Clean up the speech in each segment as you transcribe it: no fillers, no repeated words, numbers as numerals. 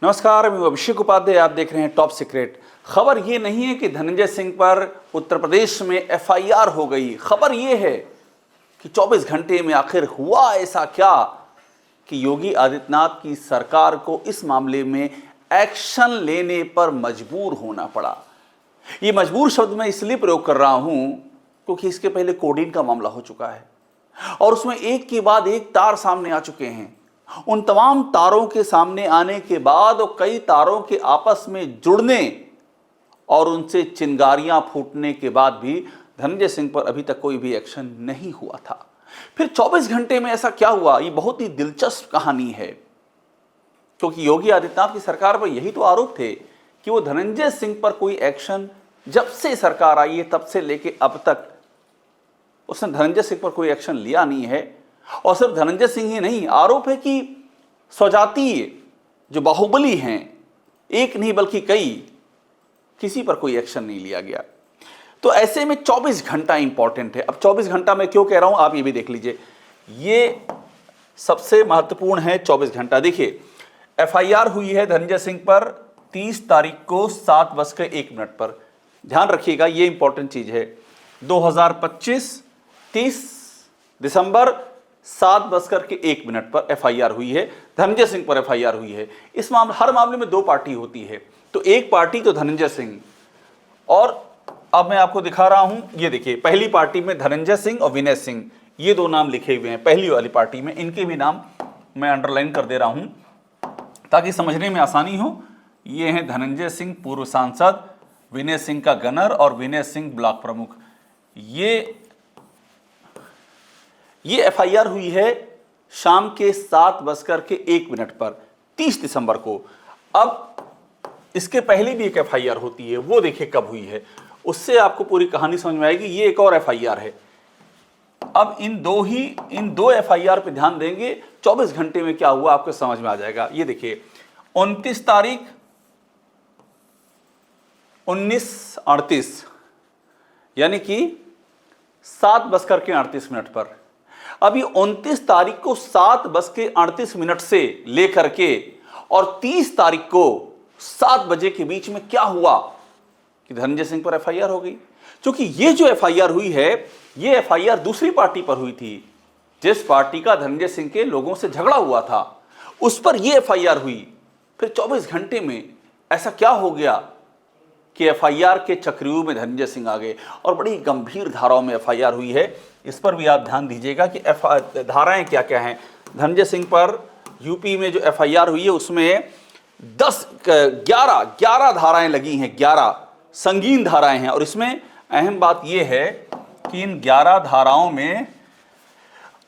नमस्कार, मैं अभिषेक उपाध्याय। आप देख रहे हैं टॉप सीक्रेट। खबर ये नहीं है कि धनंजय सिंह पर उत्तर प्रदेश में एफआईआर हो गई। खबर ये है कि 24 घंटे में आखिर हुआ ऐसा क्या कि योगी आदित्यनाथ की सरकार को इस मामले में एक्शन लेने पर मजबूर होना पड़ा। ये मजबूर शब्द मैं इसलिए प्रयोग कर रहा हूं क्योंकि इसके पहले कोडीन का मामला हो चुका है और उसमें एक के बाद एक तार सामने आ चुके हैं। उन तमाम तारों के सामने आने के बाद और कई तारों के आपस में जुड़ने और उनसे चिंगारियां फूटने के बाद भी धनंजय सिंह पर अभी तक कोई भी एक्शन नहीं हुआ था। फिर 24 घंटे में ऐसा क्या हुआ? ये बहुत ही दिलचस्प कहानी है क्योंकि योगी आदित्यनाथ की सरकार पर यही तो आरोप थे कि वो धनंजय सिंह पर कोई एक्शन, जब से सरकार आई है तब से लेके अब तक उसने धनंजय सिंह पर कोई एक्शन लिया नहीं है। और सिर्फ धनंजय सिंह ही नहीं, आरोप है कि स्वजातीय जो बाहुबली हैं, एक नहीं बल्कि कई, किसी पर कोई एक्शन नहीं लिया गया। तो ऐसे में 24 घंटा इंपॉर्टेंट है। अब 24 घंटा मैं क्यों कह रहा हूं, आप ये भी देख लीजिए। ये सबसे महत्वपूर्ण है 24 घंटा। देखिए, एफआईआर हुई है धनंजय सिंह पर 30 तारीख को 7:01 पर। ध्यान रखिएगा, ये इंपॉर्टेंट चीज है। 2025 30 दिसंबर 7:01 पर एफआईआर हुई है। धनंजय सिंह पर एफआईआर हुई है। इस मामले, हर मामले में दो पार्टी होती है, तो एक पार्टी तो धनंजय सिंह, और अब मैं आपको दिखा रहा हूं, ये देखिए, पहली पार्टी में धनंजय सिंह और विनय सिंह, ये दो नाम लिखे हुए हैं पहली वाली पार्टी में। इनके भी नाम मैं अंडरलाइन कर दे रहा हूं ताकि समझने में आसानी हो। ये हैं धनंजय सिंह पूर्व सांसद, विनय सिंह का गनर और विनय सिंह ब्लॉक प्रमुख। ये एफआईआर हुई है शाम के 7:01 पर 30 दिसंबर को। अब इसके पहले भी एक एफआईआर होती है, वो देखिए कब हुई है, उससे आपको पूरी कहानी समझ में आएगी। ये एक और एफआईआर है। अब इन दो एफआईआर पे ध्यान देंगे, 24 घंटे में क्या हुआ आपको समझ में आ जाएगा। ये देखिए, 29 तारीख 19:38 यानी कि 7:38 पर। अभी 29 तारीख को 7:38 से लेकर के और 30 तारीख को 7 बजे के बीच में क्या हुआ कि धनंजय सिंह पर एफआईआर हो गई। क्योंकि ये जो एफआईआर हुई है, ये एफआईआर दूसरी पार्टी पर हुई थी। जिस पार्टी का धनंजय सिंह के लोगों से झगड़ा हुआ था, उस पर यह एफआईआर हुई। फिर 24 घंटे में ऐसा क्या हो गया कि एफआईआर के चक्रव्यूह में धनंजय सिंह आ गए और बड़ी गंभीर धाराओं में एफआईआर हुई है। इस पर भी आप ध्यान दीजिएगा कि धाराएं क्या क्या हैं। धनंजय सिंह पर यूपी में जो एफआईआर हुई है उसमें 11 धाराएं लगी हैं, 11 संगीन धाराएं हैं। और इसमें अहम बात यह है कि इन 11 धाराओं में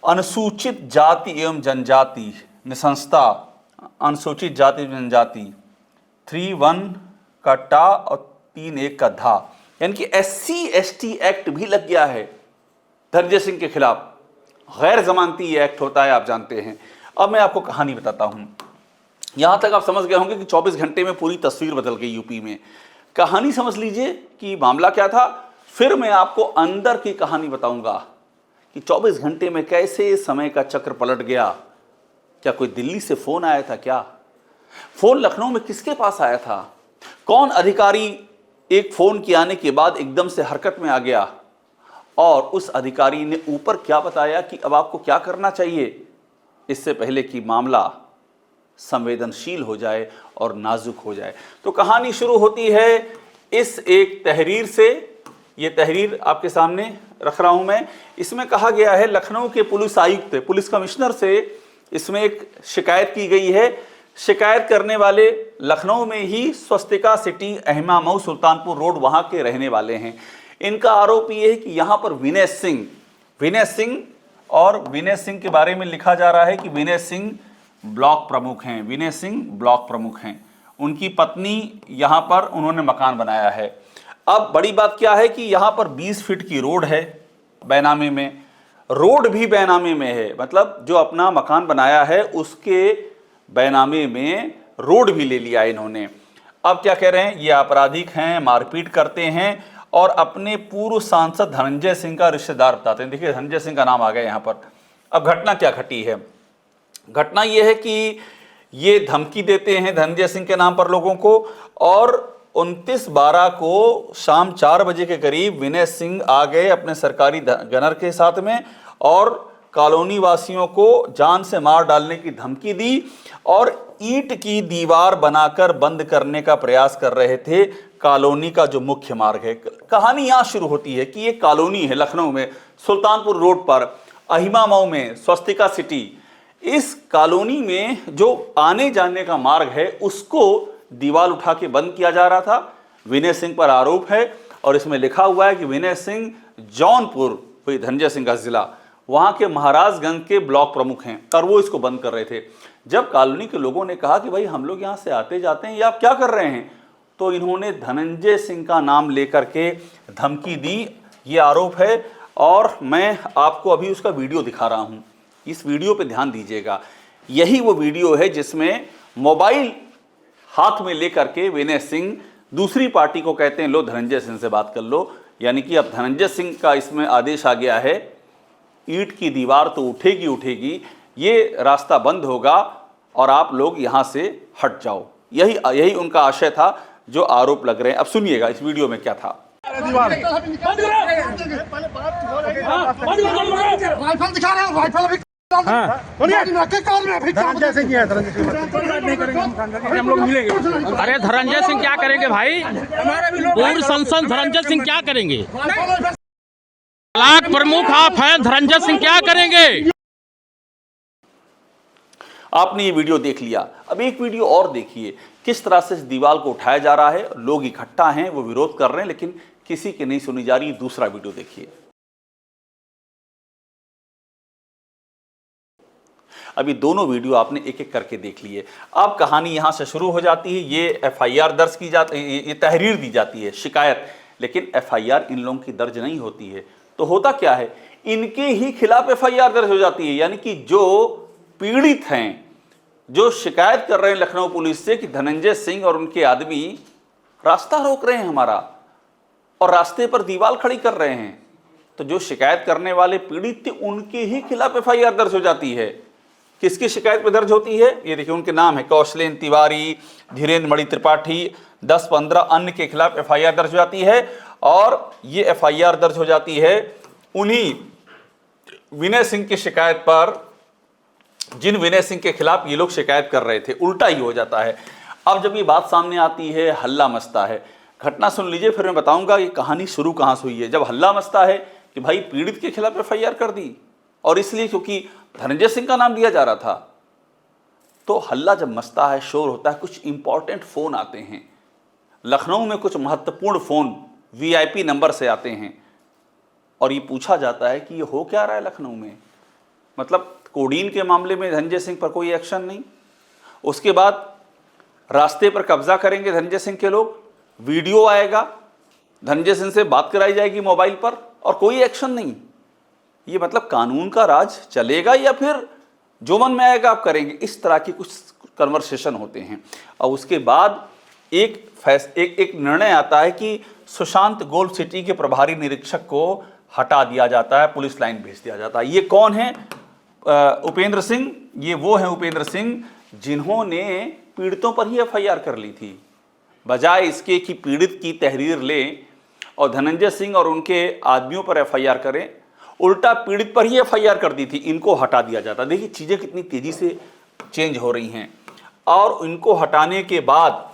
अनुसूचित जाति एवं जनजाति निसंसता, अनुसूचित जाति जनजाति 3(1) का टा और 3(1) का धा, यानी कि SC/ST एक्ट भी लग गया है धनंजय सिंह के खिलाफ। गैर जमानती ये एक्ट होता है, आप जानते हैं। अब मैं आपको कहानी बताता हूं। यहां तक आप समझ गए होंगे कि 24 घंटे में पूरी तस्वीर बदल गई यूपी में। कहानी समझ लीजिए कि मामला क्या था, फिर मैं आपको अंदर की कहानी बताऊंगा कि 24 घंटे में कैसे समय का चक्र पलट गया। क्या कोई दिल्ली से फोन आया था? क्या फोन लखनऊ में किसके पास आया था? कौन अधिकारी एक फोन के आने के बाद एकदम से हरकत में आ गया और उस अधिकारी ने ऊपर क्या बताया कि अब आपको क्या करना चाहिए, इससे पहले कि मामला संवेदनशील हो जाए और नाजुक हो जाए। तो कहानी शुरू होती है इस एक तहरीर से। ये तहरीर आपके सामने रख रहा हूं मैं। इसमें कहा गया है, लखनऊ के पुलिस आयुक्त, पुलिस कमिश्नर से इसमें एक शिकायत की गई है। शिकायत करने वाले लखनऊ में ही स्वस्तिका सिटी, अहिमा मऊ, सुल्तानपुर रोड, वहां के रहने वाले हैं। इनका आरोप ये है कि यहां पर विनय सिंह के बारे में लिखा जा रहा है कि विनय सिंह ब्लॉक प्रमुख हैं। विनय सिंह ब्लॉक प्रमुख हैं। उनकी पत्नी यहां पर उन्होंने मकान बनाया है। अब बड़ी बात क्या है कि यहां पर 20 फीट की रोड है बैनामे में, रोड भी बैनामे में है, मतलब जो अपना मकान बनाया है उसके बैनामे में रोड भी ले लिया इन्होंने। अब क्या कह रहे हैं, ये आपराधिक हैं, मारपीट करते हैं और अपने पूर्व सांसद धनंजय सिंह का रिश्तेदार बताते हैं। देखिए, धनंजय सिंह का नाम आ गया यहाँ पर। अब घटना क्या घटी है? घटना यह है कि ये धमकी देते हैं धनंजय सिंह के नाम पर लोगों को। और 29/12 को शाम 4 बजे के करीब विनय सिंह आ गए अपने सरकारी गनर के साथ में और कॉलोनी वासियों को जान से मार डालने की धमकी दी और ईंट की दीवार बनाकर बंद करने का प्रयास कर रहे थे कॉलोनी का जो मुख्य मार्ग है। कहानी यहाँ शुरू होती है कि ये कॉलोनी है लखनऊ में, सुल्तानपुर रोड पर, अहिमा मऊ में, स्वस्तिका सिटी। इस कॉलोनी में जो आने जाने का मार्ग है उसको दीवार उठा के बंद किया जा रहा था। विनय सिंह पर आरोप है और इसमें लिखा हुआ है कि विनय सिंह जौनपुर, वही धनंजय सिंह का जिला, वहां के महाराजगंज के ब्लॉक प्रमुख हैं और वो इसको बंद कर रहे थे। जब कॉलोनी के लोगों ने कहा कि भाई हम लोग यहाँ से आते जाते हैं, ये आप क्या कर रहे हैं, तो इन्होंने धनंजय सिंह का नाम लेकर के धमकी दी, ये आरोप है। और मैं आपको अभी उसका वीडियो दिखा रहा हूँ, इस वीडियो पे ध्यान दीजिएगा। यही वो वीडियो है जिसमें मोबाइल हाथ में लेकर के विनय सिंह दूसरी पार्टी को कहते हैं लो धनंजय सिंह से बात कर लो, यानी कि अब धनंजय सिंह का इसमें आदेश आ गया है, ईंट की दीवार तो उठेगी उठेगी, ये रास्ता बंद होगा और आप लोग यहाँ से हट जाओ। यही उनका आशय था जो आरोप लग रहे हैं। अब सुनिएगा इस वीडियो में क्या था। राइफल दिखा रहे हैं, राइफल अभी हम लोग मिलेंगे। अरे धनंजय सिंह क्या करेंगे भाई, पूर्व सांसद धनंजय सिंह क्या करेंगे, ब्लॉक प्रमुख आप हैं, धनंजय सिंह क्या करेंगे। आपने ये वीडियो देख लिया, अब एक वीडियो और देखिए किस तरह से इस दीवार को उठाया जा रहा है। लोग इकट्ठा हैं, वो विरोध कर रहे हैं, लेकिन किसी की नहीं सुनी जा रही। दूसरा वीडियो देखिए। अभी दोनों वीडियो आपने एक एक करके देख लिए। अब कहानी यहां से शुरू हो जाती है। ये एफआईआर दर्ज की जाती है, ये तहरीर दी जाती है, शिकायत, लेकिन एफआईआर इन लोगों की दर्ज नहीं होती है। तो होता क्या है, इनके ही खिलाफ एफआईआर दर्ज हो जाती है, यानी कि जो पीड़ित हैं, जो शिकायत कर रहे हैं लखनऊ पुलिस से कि धनंजय सिंह और उनके आदमी रास्ता रोक रहे हैं हमारा और रास्ते पर दीवार खड़ी कर रहे हैं, तो जो शिकायत करने वाले पीड़ित थे उनके ही खिलाफ एफआईआर दर्ज हो जाती है। किसकी शिकायत पे दर्ज होती है, ये देखिए उनके नाम है, कौशलेन तिवारी, धीरेन्द्र मणि त्रिपाठी, 10-15 अन्य के खिलाफ एफआईआर दर्ज हो जाती है। और ये एफआईआर दर्ज हो जाती है उन्हीं विनय सिंह की शिकायत पर, जिन विनय सिंह के खिलाफ ये लोग शिकायत कर रहे थे। उल्टा ही हो जाता है। अब जब ये बात सामने आती है, हल्ला मचता है। घटना सुन लीजिए, फिर मैं बताऊंगा ये कहानी शुरू कहां से हुई है। जब हल्ला मचता है कि भाई पीड़ित के खिलाफ एफआईआर कर दी, और इसलिए क्योंकि धनंजय सिंह का नाम लिया जा रहा था, तो हल्ला जब मचता है, शोर होता है, कुछ इंपॉर्टेंट फोन आते हैं लखनऊ में, कुछ महत्वपूर्ण फोन वीआईपी नंबर से आते हैं और ये पूछा जाता है कि ये हो क्या रहा है लखनऊ में। मतलब कोडीन के मामले में धनंजय सिंह पर कोई एक्शन नहीं, उसके बाद रास्ते पर कब्जा करेंगे धनंजय सिंह के लोग, वीडियो आएगा, धनंजय सिंह से बात कराई जाएगी मोबाइल पर और कोई एक्शन नहीं। ये मतलब कानून का राज चलेगा या फिर जो मन में आएगा आप करेंगे, इस तरह की कुछ कन्वर्सेशन होते हैं। और उसके बाद एक निर्णय आता है कि सुशांत गोल्ड सिटी के प्रभारी निरीक्षक को हटा दिया जाता है, पुलिस लाइन भेज दिया जाता है। ये कौन है? उपेंद्र सिंह। ये वो हैं उपेंद्र सिंह जिन्होंने पीड़ितों पर ही एफआईआर कर ली थी, बजाय इसके कि पीड़ित की तहरीर लें और धनंजय सिंह और उनके आदमियों पर एफआईआर करें, उल्टा पीड़ित पर ही एफआईआर कर दी थी, इनको हटा दिया जाता। देखिए चीज़ें कितनी तेज़ी से चेंज हो रही हैं। और इनको हटाने के बाद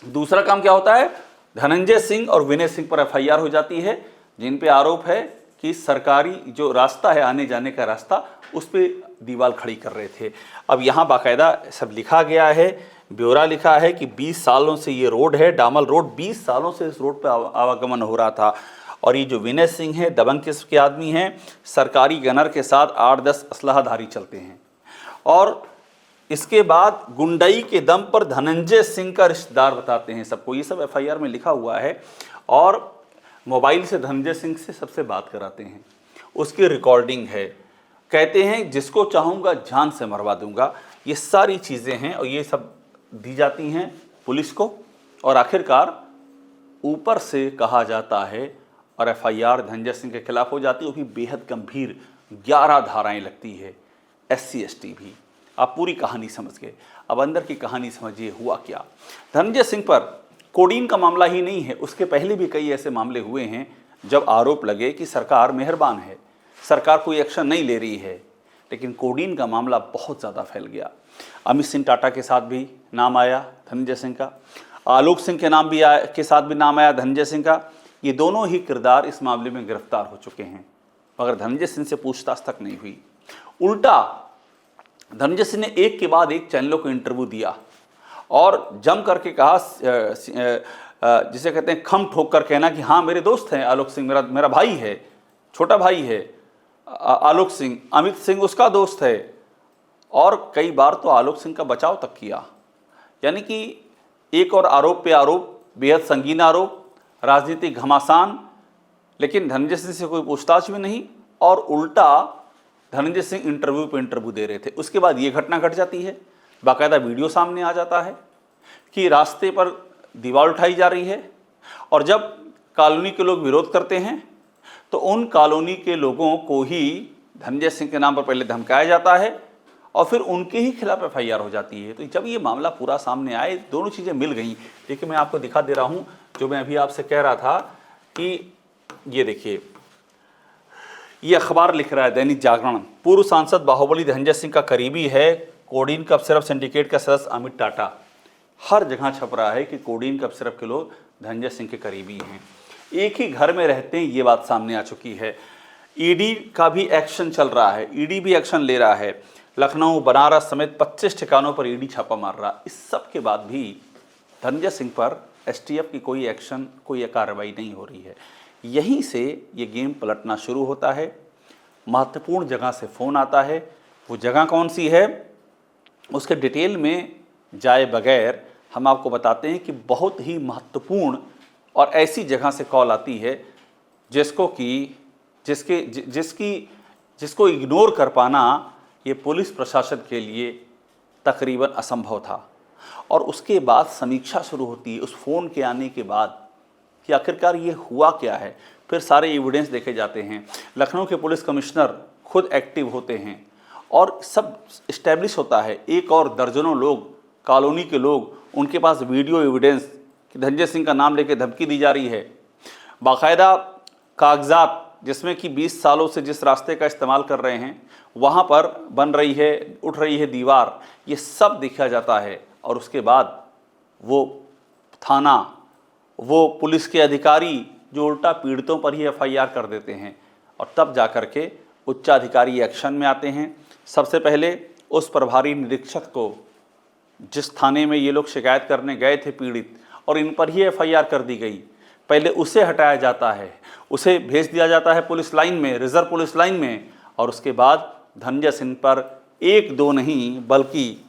दूसरा काम क्या होता है, धनंजय सिंह और विनय सिंह पर एफआईआर हो जाती है, जिन पे आरोप है कि सरकारी जो रास्ता है, आने जाने का रास्ता, उस पर दीवार खड़ी कर रहे थे। अब यहाँ बाकायदा सब लिखा गया है, ब्यौरा लिखा है कि 20 सालों से ये रोड है, डामल रोड, 20 सालों से इस रोड पर आवागमन हो रहा था। और ये जो विनय सिंह है दबंग किस्म के आदमी हैं, सरकारी गनर के साथ 8-10 असलहाधारी चलते हैं। और इसके बाद गुंडई के दम पर धनंजय सिंह का रिश्तेदार बताते हैं सबको, ये सब एफआईआर में लिखा हुआ है। और मोबाइल से धनंजय सिंह से सबसे बात कराते हैं, उसकी रिकॉर्डिंग है, कहते हैं जिसको चाहूँगा जान से मरवा दूंगा। ये सारी चीज़ें हैं और ये सब दी जाती हैं पुलिस को। और आखिरकार ऊपर से कहा जाता है और एफआईआर धनंजय सिंह के खिलाफ हो जाती है, वो भी बेहद गंभीर 11 धाराएं लगती है, SC ST भी। आप पूरी कहानी समझ गए। अब अंदर की कहानी समझिए हुआ क्या। धनंजय सिंह पर कोडीन का मामला ही नहीं है, उसके पहले भी कई ऐसे मामले हुए हैं जब आरोप लगे कि सरकार मेहरबान है, सरकार कोई एक्शन नहीं ले रही है, लेकिन कोडीन का मामला बहुत ज़्यादा फैल गया। अमित सिंह टाटा के साथ भी नाम आया धनंजय सिंह का, आलोक सिंह के नाम भी के साथ भी नाम आया धनंजय सिंह का। ये दोनों ही किरदार इस मामले में गिरफ्तार हो चुके हैं, मगर धनंजय सिंह से पूछताछ तक नहीं हुई। उल्टा धनंजय सिंह ने एक के बाद एक चैनलों को इंटरव्यू दिया और जम करके कहा, जिसे कहते हैं खम ठोक कर कहना कि हाँ मेरे दोस्त हैं, आलोक सिंह मेरा भाई है, छोटा भाई है आलोक सिंह, अमित सिंह उसका दोस्त है, और कई बार तो आलोक सिंह का बचाव तक किया। यानी कि एक और आरोप पे आरोप, बेहद संगीन आरोप, राजनीतिक घमासान, लेकिन धनंजय सिंह से कोई पूछताछ भी नहीं, और उल्टा धनंजय सिंह इंटरव्यू पे इंटरव्यू दे रहे थे। उसके बाद ये घटना घट जाती है, बाकायदा वीडियो सामने आ जाता है कि रास्ते पर दीवार उठाई जा रही है, और जब कॉलोनी के लोग विरोध करते हैं तो उन कॉलोनी के लोगों को ही धनंजय सिंह के नाम पर पहले धमकाया जाता है और फिर उनके ही खिलाफ एफआईआर हो जाती है। तो जब ये मामला पूरा सामने आए, दोनों चीज़ें मिल गई। देखिए मैं आपको दिखा दे रहा हूँ जो मैं अभी आपसे कह रहा था कि ये देखिए, ये अखबार लिख रहा है दैनिक जागरण, पूर्व सांसद बाहुबली धनंजय सिंह का करीबी है कोडीन कप सिरप सिंडिकेट का सदस्य अमित टाटा। हर जगह छप रहा है कि कोडीन कप सिरप के लोग धनंजय सिंह के करीबी हैं, एक ही घर में रहते हैं, ये बात सामने आ चुकी है। ईडी का भी एक्शन चल रहा है, ईडी भी एक्शन ले रहा है। लखनऊ, बनारस समेत 25 ठिकानों पर ईडी छापा मार रहा। इस सब के बाद भी धनंजय सिंह पर एसटीएफ की कोई एक्शन, कोई कार्रवाई नहीं हो रही है। यहीं से ये गेम पलटना शुरू होता है। महत्वपूर्ण जगह से फ़ोन आता है, वो जगह कौन सी है उसके डिटेल में जाए बगैर हम आपको बताते हैं कि बहुत ही महत्वपूर्ण और ऐसी जगह से कॉल आती है जिसको इग्नोर कर पाना ये पुलिस प्रशासन के लिए तकरीबन असंभव था। और उसके बाद समीक्षा शुरू होती है उस फ़ोन के आने के बाद कि आखिरकार ये हुआ क्या है। फिर सारे एविडेंस देखे जाते हैं, लखनऊ के पुलिस कमिश्नर खुद एक्टिव होते हैं और सब इस्टेब्लिश होता है। एक और दर्जनों लोग, कॉलोनी के लोग, उनके पास वीडियो एविडेंस कि धनंजय सिंह का नाम लेके धमकी दी जा रही है, बाकायदा कागजात जिसमें कि 20 सालों से जिस रास्ते का इस्तेमाल कर रहे हैं वहाँ पर उठ रही है दीवार, ये सब देखा जाता है। और उसके बाद वो थाना, वो पुलिस के अधिकारी जो उल्टा पीड़ितों पर ही एफआईआर कर देते हैं, और तब जा कर के उच्चाधिकारी एक्शन में आते हैं। सबसे पहले उस प्रभारी निरीक्षक को, जिस थाने में ये लोग शिकायत करने गए थे पीड़ित, और इन पर ही एफआईआर कर दी गई, पहले उसे हटाया जाता है, उसे भेज दिया जाता है पुलिस लाइन में, रिजर्व पुलिस लाइन में, और उसके बाद धनंजय सिंह पर 1-2 नहीं बल्कि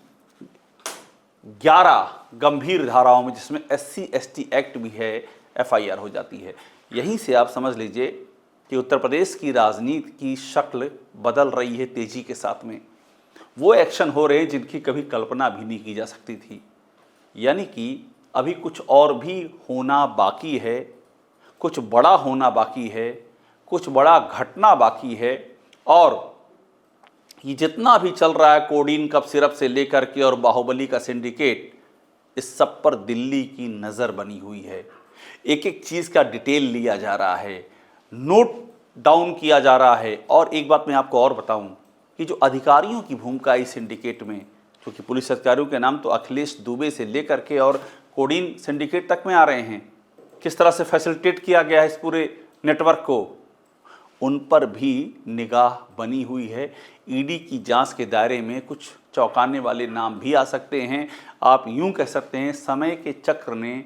11 गंभीर धाराओं में, जिसमें SC/ST एक्ट भी है, एफआईआर हो जाती है। यहीं से आप समझ लीजिए कि उत्तर प्रदेश की राजनीति की शक्ल बदल रही है तेजी के साथ में। वो एक्शन हो रहे हैं जिनकी कभी कल्पना भी नहीं की जा सकती थी। यानी कि अभी कुछ और भी होना बाकी है, कुछ बड़ा होना बाकी है, कुछ बड़ा घटना बाकी है। और ये जितना भी चल रहा है कोडीन कप सिरप से लेकर के और बाहुबली का सिंडिकेट, इस सब पर दिल्ली की नज़र बनी हुई है। एक एक चीज़ का डिटेल लिया जा रहा है, नोट डाउन किया जा रहा है। और एक बात मैं आपको और बताऊं कि जो अधिकारियों की भूमिका इस सिंडिकेट में, क्योंकि पुलिस अधिकारियों के नाम तो अखिलेश दुबे से लेकर के और कोडीन सिंडिकेट तक में आ रहे हैं, किस तरह से फैसिलिटेट किया गया है इस पूरे नेटवर्क को, उन पर भी निगाह बनी हुई है। ईडी की जांच के दायरे में कुछ चौंकाने वाले नाम भी आ सकते हैं। आप यूं कह सकते हैं समय के चक्र ने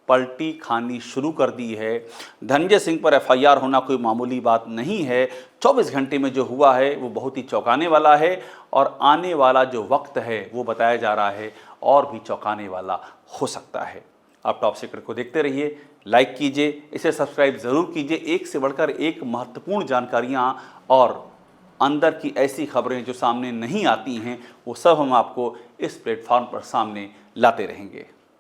पलटी खानी शुरू कर दी है। धनंजय सिंह पर एफआईआर होना कोई मामूली बात नहीं है। 24 घंटे में जो हुआ है वो बहुत ही चौंकाने वाला है, और आने वाला जो वक्त है वो बताया जा रहा है और भी चौंकाने वाला हो सकता है। आप टॉप सीक्रेट को देखते रहिए, लाइक कीजिए, इसे सब्सक्राइब ज़रूर कीजिए। एक से बढ़कर एक महत्वपूर्ण जानकारियाँ और अंदर की ऐसी खबरें जो सामने नहीं आती हैं, वो सब हम आपको इस प्लेटफॉर्म पर सामने लाते रहेंगे।